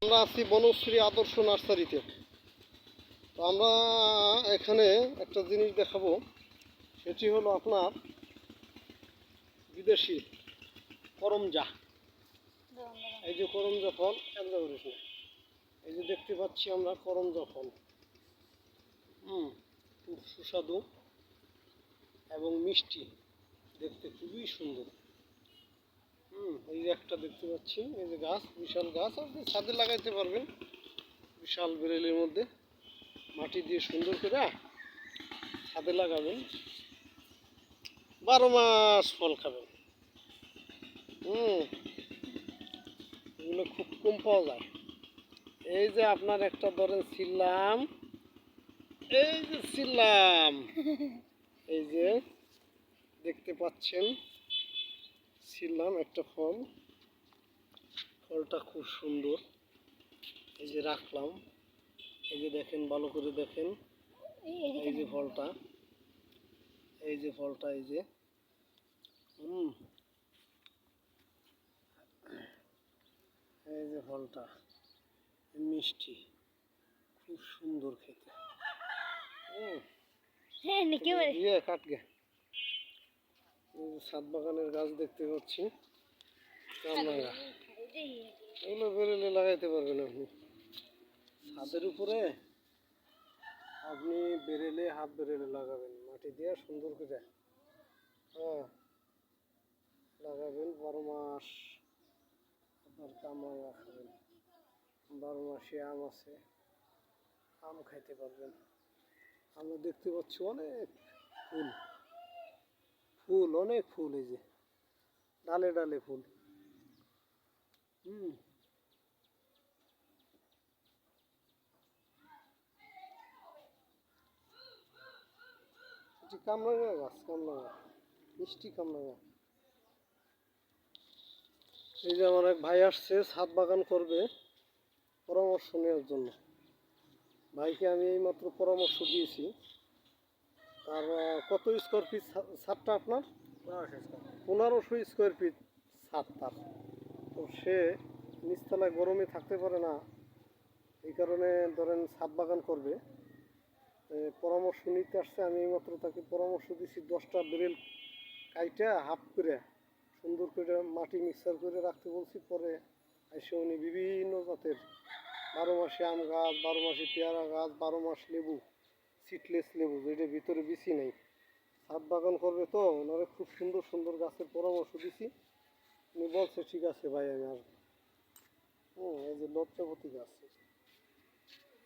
আমরা আছি বনশ্রী আদর্শ নার্সারিতে। তো আমরা এখানে একটা জিনিস দেখাবো, সেটি হলো আপনার বিদেশি করমজা। এই যে করমজা ফল, এই যে দেখতে পাচ্ছি আমরা করমজা ফল। খুব সুস্বাদু এবং মিষ্টি, দেখতে খুবই সুন্দর। এই যে একটা দেখতে পাচ্ছি, এই যে গাছ, বিশাল গাছ, আপনি ছাদে লাগাইতে পারবেন। বিশাল বেরেলের মধ্যে মাটি দিয়ে সুন্দর করে ছাদে লাগাবেন, 12 মাস ফল খাবেন। এগুলো খুব কম পাওয়া যায়। এই যে আপনার একটা ধরেন ছিললাম, এই যে ছিললাম, এই যে দেখতে পাচ্ছেন ছিললাম একটা ফল। ফলটা খুব সুন্দর। এই যে রাখলাম, এই যে দেখেন, ভালো করে দেখেন, এই যে ফলটা, এই যে ফলটা, এই যে এই যে ফলটা মিষ্টি, খুব সুন্দর খেতে। কাট গে ছাদ বাগানের গাছ দেখতে পাচ্ছি, কামরাঙ্গা। এগুলো বেরেলে লাগাইতে পারবেন আপনি ছাদের উপরে। আপনি বেরেলে, হাফ বেরেলে লাগাবেন, মাটি দিয়ে সুন্দর করে লাগাবেন। 12 মাস আপনার কামরাঙ্গা খাবেন। 12 মাসে আম আছে, আম খাইতে পারবেন। আমরা দেখতে পাচ্ছি অনেক ফুল, ফুল অনেক ফুল, এই যে ডালে ডালে ফুল। এটি কামরাঙ্গা গাছ, কামরাঙ্গা, মিষ্টি কামরাঙ্গা। এই যে আমার এক ভাই আসছে ছাদ বাগান করবে, পরামর্শ নেওয়ার জন্য। ভাইকে আমি এইমাত্র পরামর্শ দিয়েছি। তার কত স্কোয়ার ফিট ছাদটা আপনার? 1500 স্কোয়ার ফিট ছাদ তার। তো সে নিচতলায় গরমে থাকতে পারে না, এই কারণে ধরেন ছাদ বাগান করবে। পরামর্শ নিতে আসছে, আমি এইমাত্র তাকে পরামর্শ দিচ্ছি 10টা বেরেল কাইটা হাফ করে সুন্দর করে মাটি মিক্সার করে রাখতে বলছি। পরে এসে উনি বিভিন্ন জাতের 12 মাসে আম গাছ, 12 মাসে পেয়ারা গাছ, 12 মাস লেবু, সিডলেস লেবু, যেটার ভিতরে বিচি নেই, ছাদ বাগান করবে। তো ওনারা খুব সুন্দর সুন্দর গাছের পরামর্শ দিছি। উনি বলছে ঠিক আছে ভাই, আমি আসবো। এই যে লজ্জাপতি গাছ,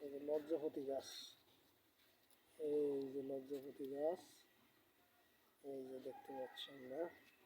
এই যে লজ্জাপতি গাছ, এই যে লজ্জাপতি গাছ, এই যে দেখতে পাচ্ছি আমরা।